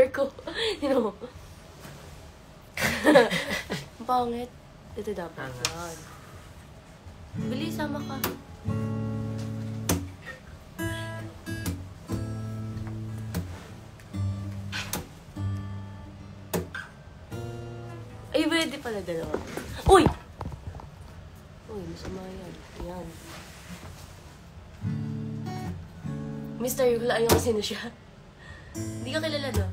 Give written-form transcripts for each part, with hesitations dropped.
ko. You know. Pangit. Ito dapat. Yan. Bilis, sama ka. Ay, pwede pala dalawa. Uy! Uy, masama yan. Yan. Mister, hulaan nyo kung sino siya. Hindi ka kilala, no?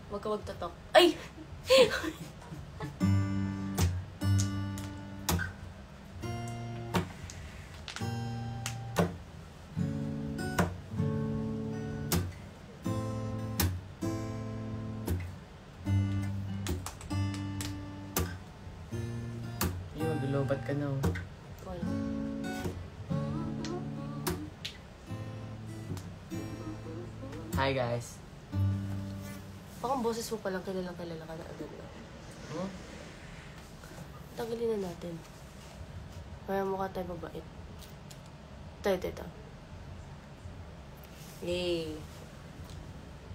Huwag ka magtatok. Ay! Maglulobat ka na, oh. Wala. Hi, guys. Baka ang boses mo palang kilala ka na agad na. Huh? Tanggalin na natin. Kaya mukha tayo mabait. Ito. Yay!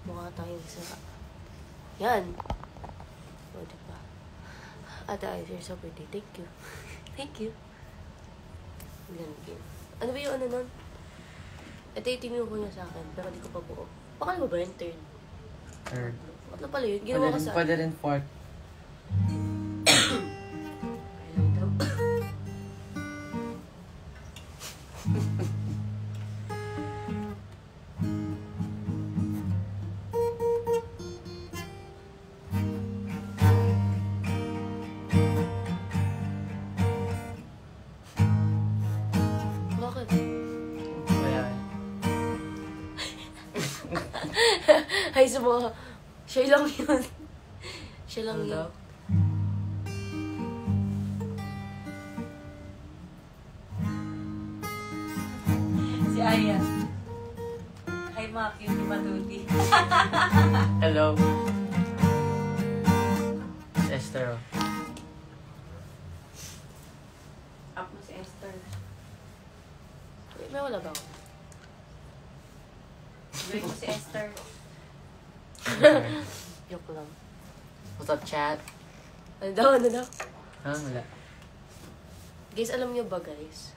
Mukha tayong sira. Yan! O, diba? Ate Ice, you're so pretty. Thank you. Thank you. Ano ba yung ano nun? Ito yung tinuko niya sa akin, pero di ko pa buo. Baka mo ba yun? Third. Ano pala yun? Ginawa ka sa... Pwede rin fourth. Bakit? Kaya. Ay, sa mga... Siya lang yun. Siya lang Ano yun. daw? Si Aya. Hi, mga cute matuti. Hello. Si Esther, oh. Up mo si Esther. May wala ba ako? Gawin mo si Esther. Joke lang. What's up, chat? Ano daw? Wala. Guys, alam niyo ba, guys?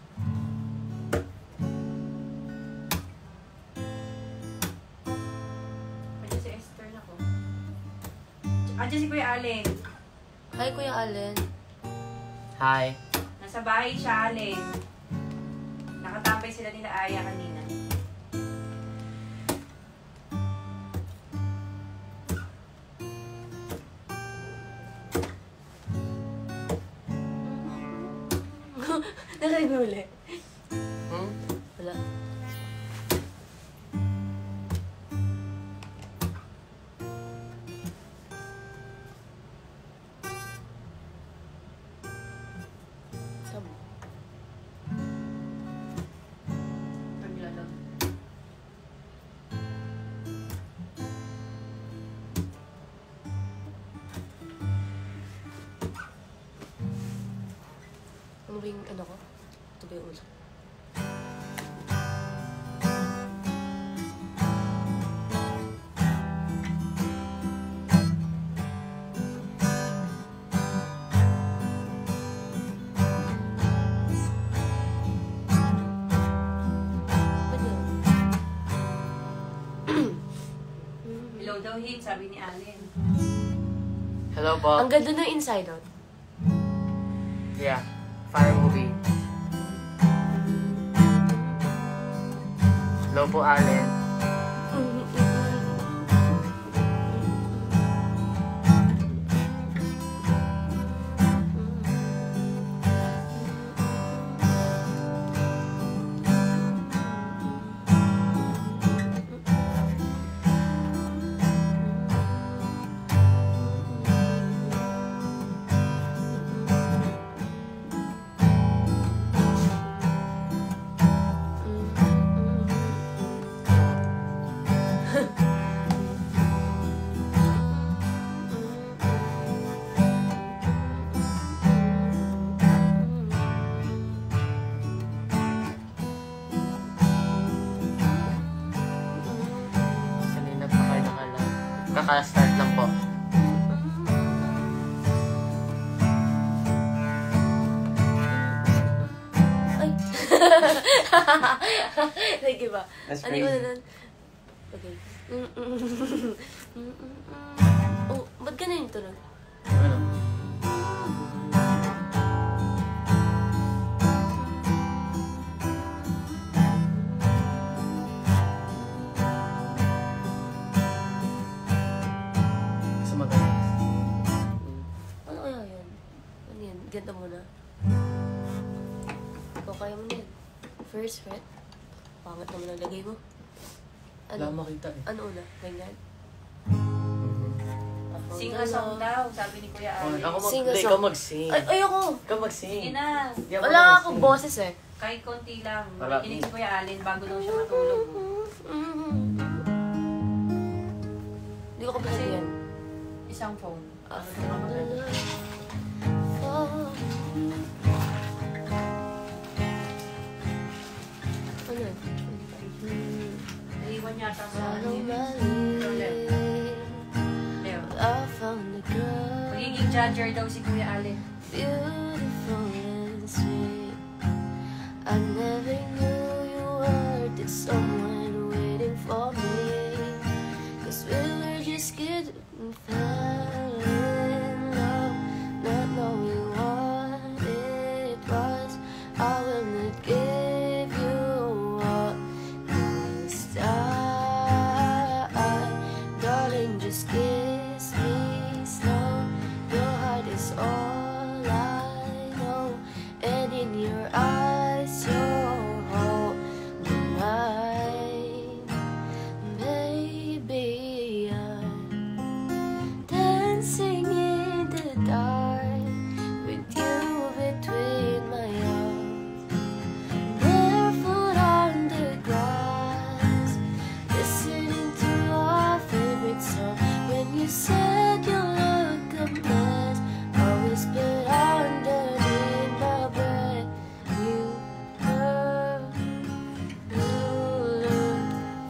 Andiyan si Esther na ko. Andiyan si Kuya Allen. Hi, Kuya Allen. Hi. Nasa bahay siya, Allen. Nakatambay sila nila Aya kanina. Narinig mo ulit. Hmm? Wala. Sabo. Paglalag. Ano ba yung ano ko? Ito ba yung ulo? Pwede yun. Hello daw, hit, sabi ni Allen. Hello, Bob. Ang ganda ng Inside Out. Yeah. Fire movie. Hello po, Allen. Kaka-start lang po. Ay! Sige ba? That's Ano ko crazy. na nun? Okay. Oh, ba't ganun yung tunog? Ano? Gusto mo tayo? Ano kaya yun? Ano yan? Ganito muna. Ikaw kaya mo na yan. First fret. Pangat naman ang lagay mo. Wala Ano? makita eh. Ano una? Ganyan? Sing a song daw, sabi ni Kuya Oh, Alex. ako Sing a hindi, song. ikaw mag-sing. Ay, ayoko! Ikaw mag-sing. Sige na. Di ako Wala mag-sing. akong boses eh. Kahit konti lang. Wala. Makikinig si Kuya Allen bago daw siya matulog. Hindi ko kapatid yan. Isang phone. Ah, Ano ka maganda? Ano? Naiwan yata sa Follow ano my yun. lead. Leo. I found a girl Magiging judger daw si Kuya Allen. beautiful and sweet. I never knew you were the someone waiting for me. 'Cause we were just kids and fell in love, not knowing what it was. I will not give you up this time, darling. Just kiss me slow. Your heart is all I know, and in your eyes, you're holding mine, baby. I'm dancing in the dark with you between my arms, barefoot on the grass, listening to our favorite song. When you said you look a mess, I whispered underneath my breath, you look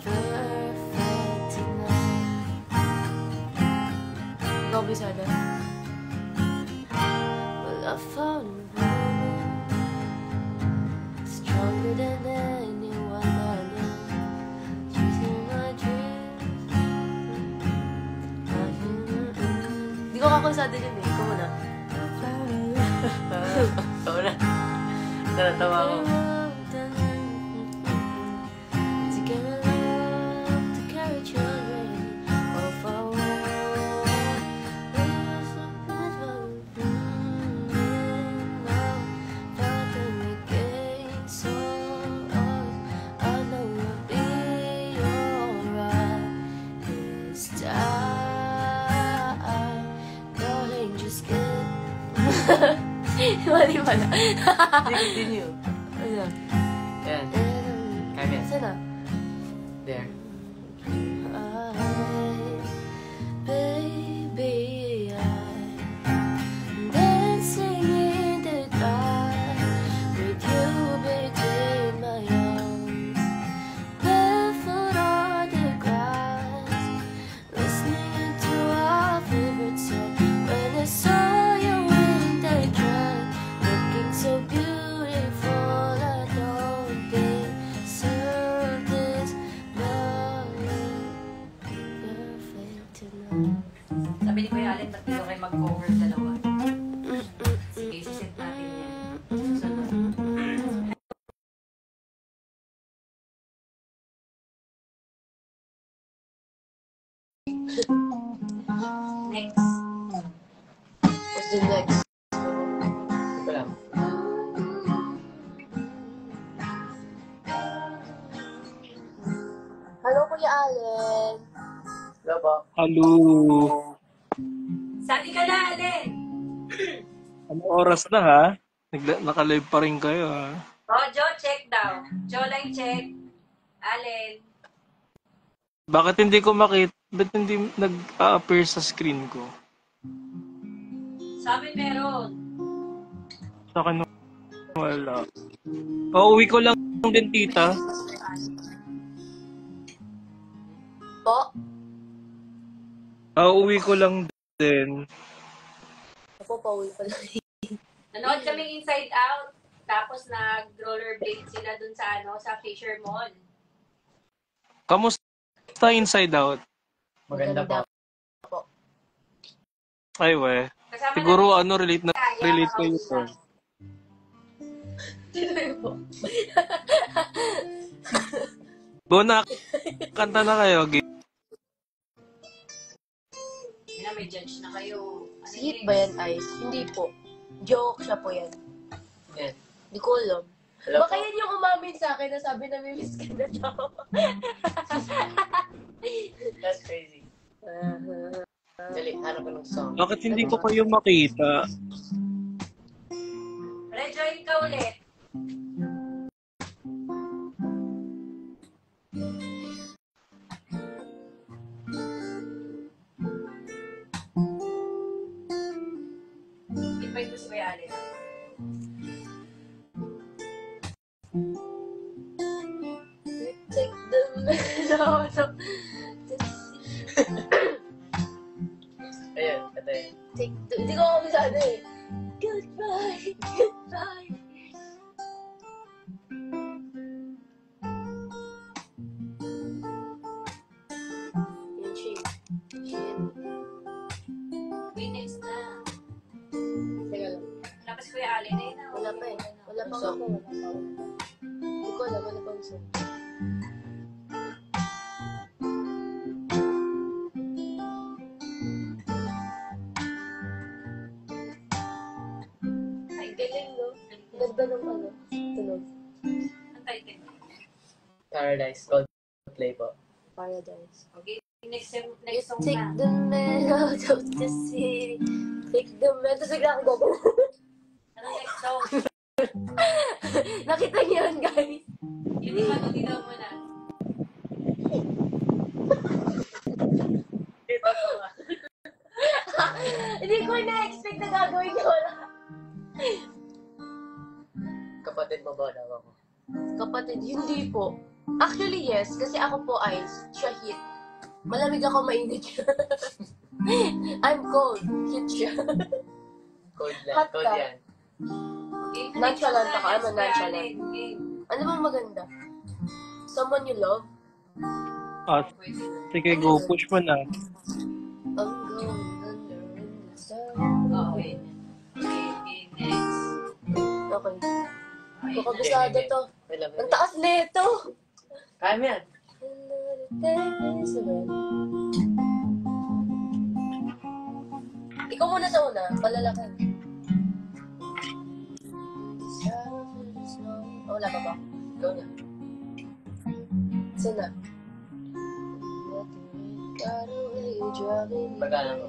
perfect tonight. Ikaw, Bisada? Well, I found a woman stronger than anyone I know. She's in my dreams. Hindi ko kakonsado yun eh. Ikaw muna. Ikaw na. Natatawa ako. To get along, to carry children all far away. Felt that we gained so lost. I know we'll be alright this time, darling. Just get. Mali pala. Continue. Ano? Yan. Kaya yan. Saan na? There. Baby, I'm dancing in the dark with you between my arms, barefoot on the grass, listening to our favorite song. When I saw you in the dress, looking so beautiful, I don't deserve this love. Perfect tonight. Sabi ni Kuya Allen, ba't dito kayo mag-cover dalawa? Sige, sisit natin yan. Susunod. Next. What's the next? Ito lang. Hello, Kuya Allen. Hello po. Hello. Sabi ka na, Allen! Ano oras na ha? Naka-live pa rin kayo ha? Oh, Joe, check daw. Joe lang check. Allen. Bakit hindi ko makita? Ba't hindi nag-appear sa screen ko? Sabi meron. Sa akin wala. Pauwi ko lang din tita. Po? Uwi ko lang din. Ako, pauwi pa lang. Nanood kaming Inside Out. Tapos nag-rollerblade sila dun sa sa Fisher Mall. Kamusta Inside Out? Maganda po. Ay, we. Kasama Siguro, namin relate na Kaya, relate kayo to. Bona, kanta na kayo. May judge na kayo. Ano Sweet yun? ba yan, Ice? Hindi po. Joke siya po yan. Yan. Di ko alam. Hello Baka po. yan yung umamin sa akin na sabi na may miss ka na daw. That's crazy. Dali, hanap ko ng song. Bakit hindi ko kayo makita? Rejoin ka ulit. Invite mo si Kuya Allen. Take the melody. Ayun, ito yun. Take the... Hindi ko kabisado eh. Goodbye, goodbye. Yun siya. Yun. Phoenix na. Teka lang. Wala pa si Kuya Allen eh. Wala pa eh. Wala pa ako. Hindi ko alam. Wala pa gusto. Ay, Galing, no? Ganda ng tunog. ang title. Paradise. Coldplay po. Paradise. Okay, next You song take na. the man out of the city. Take the man. Tapos bigla ako gagawin. Ano next song? Nakita niyo yun, guys. Yun yung matutinaw mo na. Dito ko nga. Hindi ko na-expect na gagawin niyo. Kapatid mo ba daw ako? Kapatid, hindi po. Actually, yes. Kasi ako po, Ice. Siya heat. Malamig ako, mainit siya. I'm cold. Heat siya. Cold lang. Hot Cold ka. yan. Okay, Nonchalant next ako. song na, Ano, Kuya nonchalant? Allen. Okay. Ano bang maganda? Someone you love? Pwede. Sige, go. Push mo na. I'm going under in the sun. Okay. Okay, next. Okay. Okay, Kakabisado to. I love Ang it. taas nito. Kaya mo yan. Ikaw muna sa una. Palalakan. Oh, wala pa ba? Ikaw na. Sana. Magkano ko?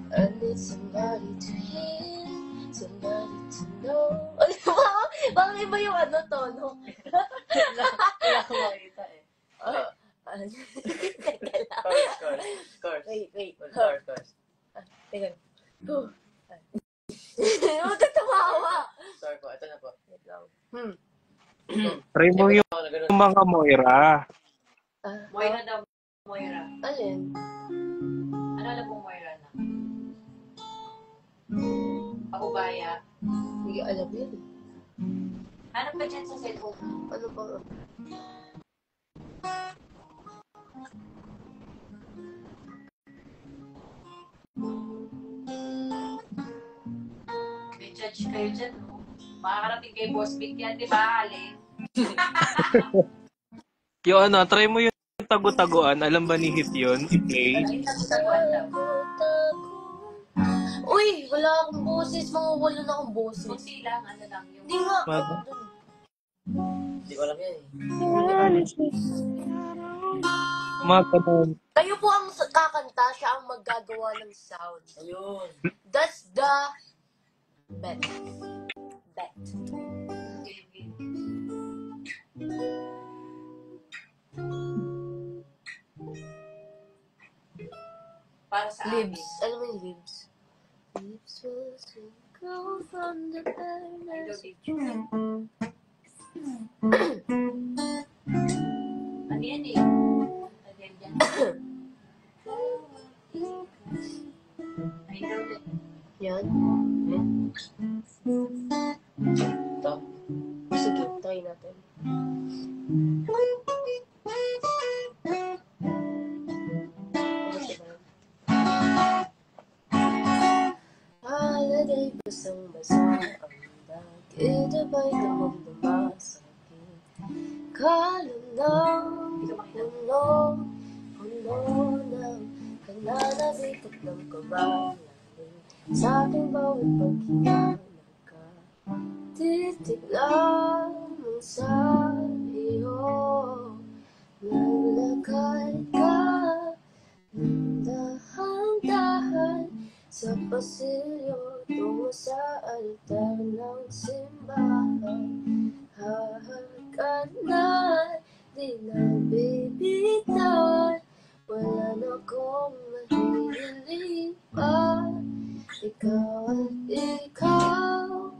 I need somebody to hear, somebody to know. Ano ba? Bakit iba yung tono? Wala ko makita eh. Teka lang. Scores. Wait. Scores. Teka. Huwag ka tumawa. Score po. Ito na po. Wait lang. Try mo yung mga Moira. Moira daw. Moira. Alin? Ano alam mong Moira na? Paubaya. Hindi ko alam yun. Hanap ka dyan sa cellphone. Ano ba? May judge kayo dyan, no? Makakarating kay Boss Vic yan, di ba, Allen? Yung try mo yung tagu-taguan. Alam ba ni Hit yun? I-play. Ay, taguan daw. Uy, wala akong boses. Mga wala na akong boses. Kunti lang, ano lang yung... Hindi nga. Mag- Hindi ko alam yan eh. Mga ganun. Kayo po ang kakanta, siya ang maggagawa ng sound. Ayun. That's the bet. Bet. Para sa amin. Libs. Alam mo yung libs? Libs will soon go from the I barrenness. don't think Ano yan eh? Ano yan? Yan. Hmm? Ito. Sige, try natin. Holiday, basang-basa ang dagit, abay dumam-duma sa akin. Kalunang puno ng kananabik at ng kabayanin. Sa aking bawat paghinga titig lamang sa iyo. Naglakad ka ng dahan-dahan sa pasilyo tungo sa altar ng simbahan. Hahagkan na di na bibitaw, wala na akong mahihiling pa. Ikaw at ikaw,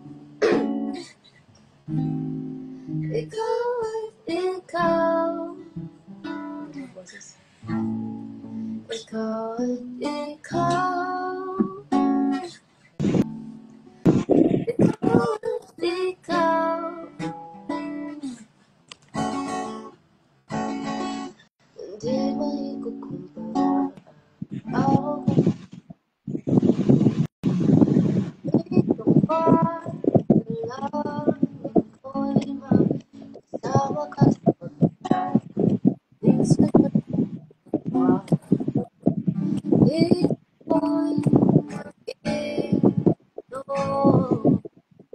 ikaw at ikaw, ikaw at ikaw, ikaw at ikaw. Hindi maikukumpara ako dito pa lang ako'y makasama ka sa pagkakas sa pagkakas. Ito'y ito,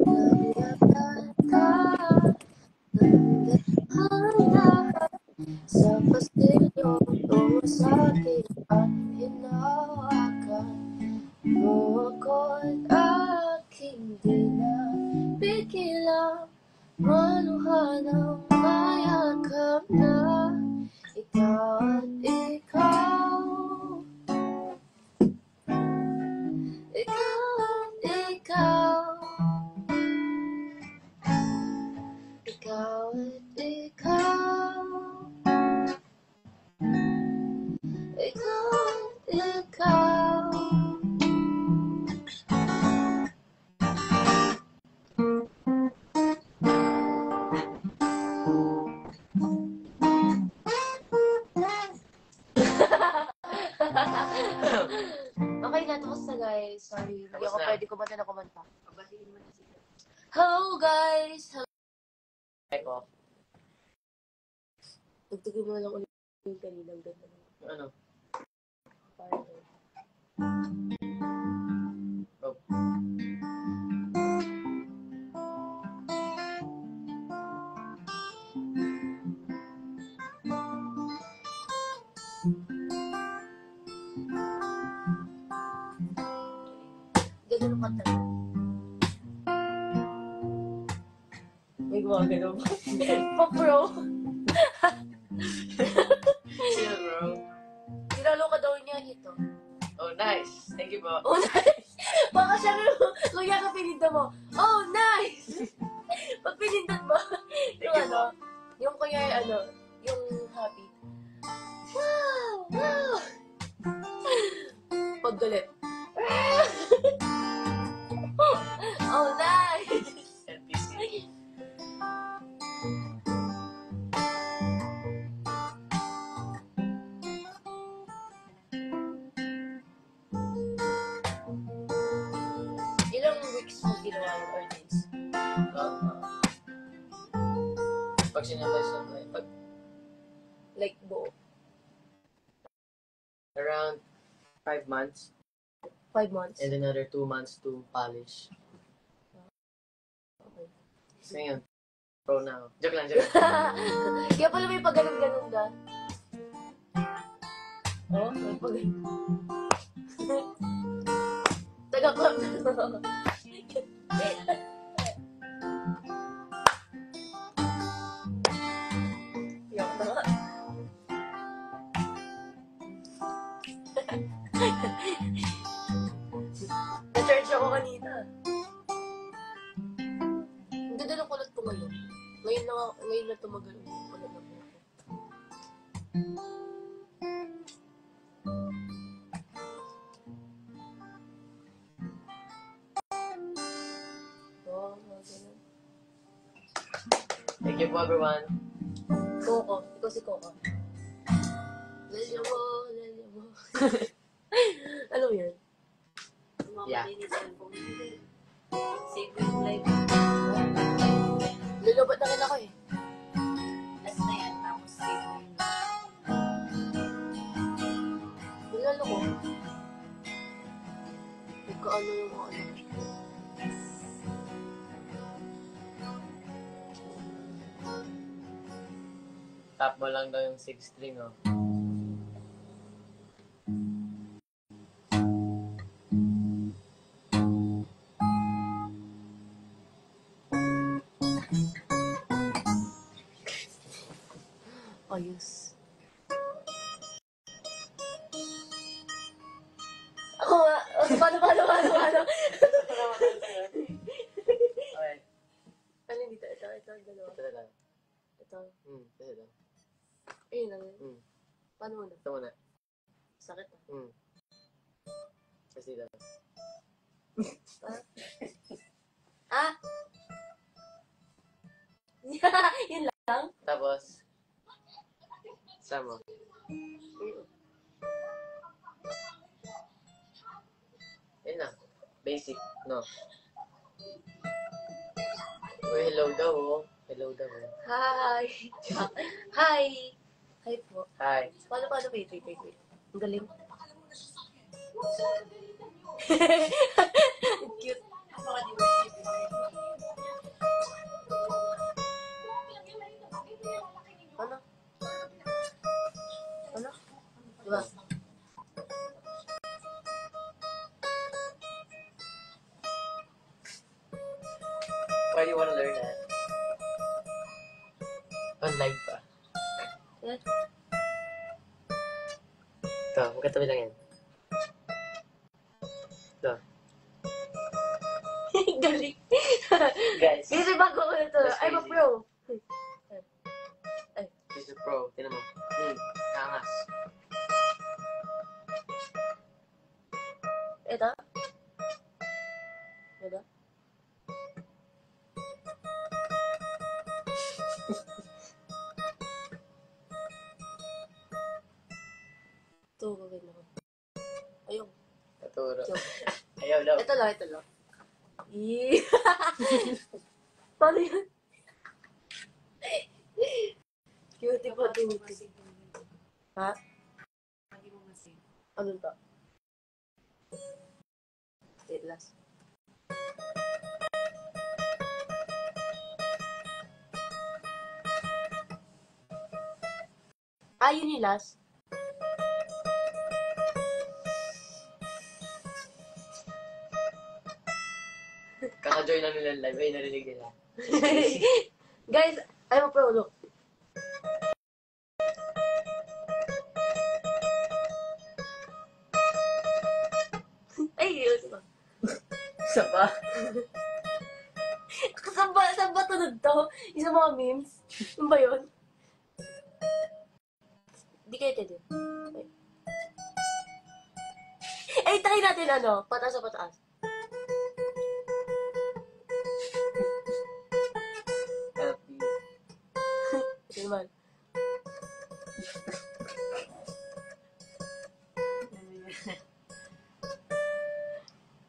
naglakad ka ng dahan-dahan sa pasilyo tungo sa akin at hinawakan mo ako't aking di na pigilang maluhan ang mayakap na ikaw at ikaw, ikaw at ikaw, ikaw at ikaw, ikaw at ikaw. Okay na, tapos na guys. Sorry, hindi ako na. pwede kumanta na kumanta. Pabatiin mo na sila. Hello guys! Type of. Tugtugin mo na lang ulit yung kaninang ganda. Ano? Parang Oh. ganda ng kanta. May gumagano ba? Pop bro! Chill, bro. Tinalo ka daw niya ito. Oh, nice. Thank you, bro. Oh, nice! Baka siya kuya ka pininda mo. Oh, nice! Pag pinindot mo, yung ano, yung kuya ano, yung happy. Wow! Wow! Pag galit. Oh, nice! NPC. Ilang weeks mo ginawa yung ordains? Pag sinabay sa pag Like, buo. around 5 months 5 months. and another 2 months to polish. Okay. So yun. Pro now. Joke lang, joke lang. Kaya pala may pag-ganun-ganun ka. Oh, may pag-ganun. Taga-club na. Yak na nga. Na-charge ako kanina. Ang ganda ng kulat ko ngayon. Ngayon na tumagal yung kulat na po. Thank you po, everyone. Coco. Ikaw si Coco. Lelya mo, lelya mo. Ano yun? Yeah. Mamaday ni cellphone. Save yung live. Lulobot na rin ako eh. Last na yan. Tapos save mo yung Nilalo ko. Nagkaano yung mga ano. Tap mo lang daw yung 6 string, oh. Ayos. Ako nga. Paano? Okay. Ano dito? Ito, dalawa. Ito na lang. Ito. Ito lang. Ayun lang yun. Hmm. Paano muna? Ito muna. Sakit ah. Kasi dito. Ah! Yun lang? Tapos, sama. Yun na. Basic, no? Uy, hello daw, oh. Hello daw, oh. Hi! Hi! Hi po. Hi. Paano? Wait. Ang galing. Cute. Ano? Diba? Why do you wanna learn that? Online pa. Yeah. Ito, magkatabi lang yan. Ito. Galing. Guys, Kasi bago ko na to. That's I'm a crazy. pro. this is pro. Tinan mo. Angas. Ito? Ito? Ito, gagawin ako. Ayun. Katuro. Joke. Ayaw daw. Ito lang. Yee. Paano yun? Cutie pa tuti. Ha? Hindi mo masave. Ano to? Wait, last. Yun yung last. Kaka-join lang nila live. Ay, narinig nila. Guys, I'm a pro, look. Ay, yun. Isa pa. Saan ba tunod to? Isa mga memes? Ano ba yun? Di kayo tede. Ay, try natin ano, pataas sa pataas. Happy. Ito naman.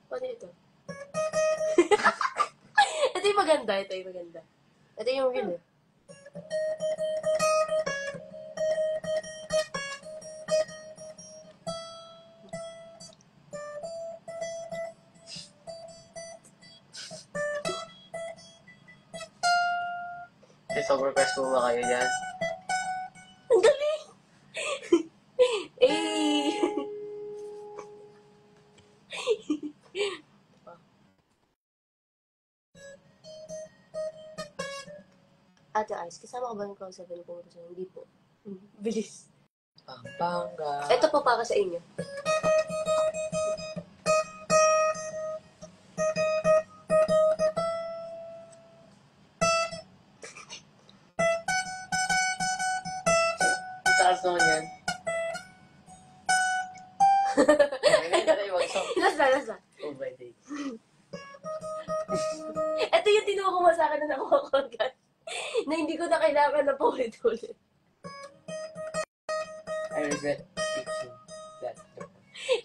Paano ito? Ito yung maganda, Ito yung real eh. Sobrang request mo ba kayo dyan? Ang galing! Eh! Ate Ice, kasama ka ba yung concept na pumunta sa'yo? Hindi po. Bilis. Pampanga. Ito po para sa inyo. Ang taas naman yan. Hindi tayo mag-song. Last na. Oh my day. Ito yung tinuha ko sa akin na nakuha ko agad. na hindi ko na kailangan na paulit-ulit. I regret teaching that.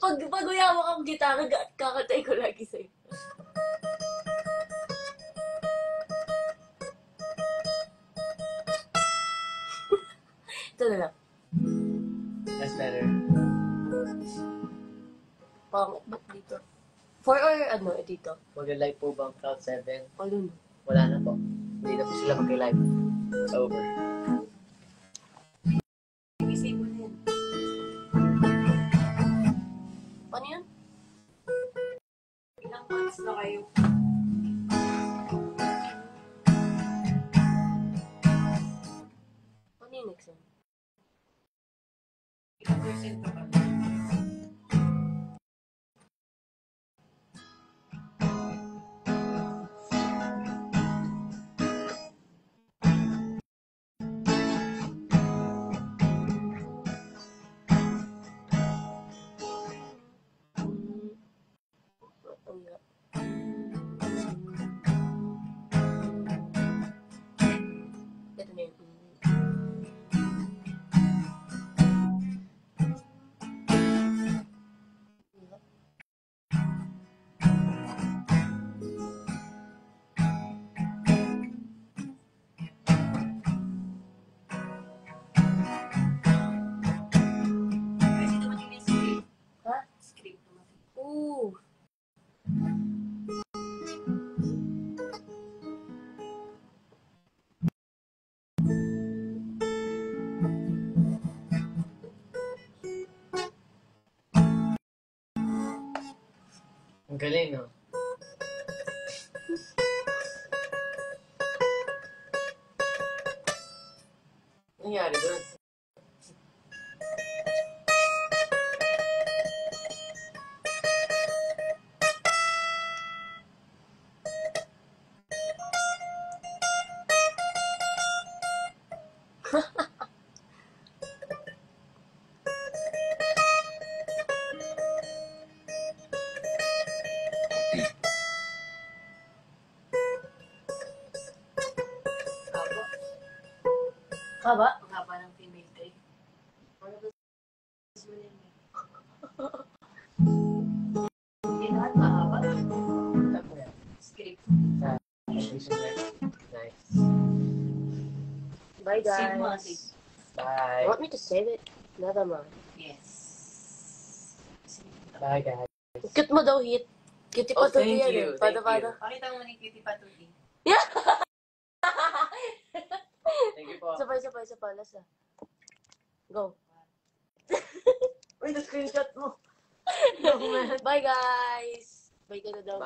Pag uyawak ang gitara, kakatay ko lagi sa'yo. Ito na lang. That's better. Pangit, ba't dito? 4 or ano, dito? Mag-live po ba ang Cloud 7? Ano na? Wala na po. Hindi na po sila mag-live. It's over. Isip mo na yan. Ano yun? Ilang months na kayo? Ano yung next one? Ilang percent ka? Ang nga. Ito na yun. Kasi naman yung script. Ha? Script naman. Ooh. Ang galing, no? Ano nangyari doon? Haba. Haba? Ang haba ng female tayo. Ano ba mo yan? Hindi lahat mahaba. Ano yan? Script. Nice. Bye, Save mo, guys. save. Bye. You want me to save it? Never mind. Yes. Bye, guys. Cute mo daw, Hit. Cutie pa Oh, to thank yan you, eh. Pada, thank you. pada. Pakita mo ni Cutie Patuti. Thank you po. Sabay, sabay, sabay. Last na. Go. Uy, na-screenshot mo. Bye, guys. Bye ka na daw.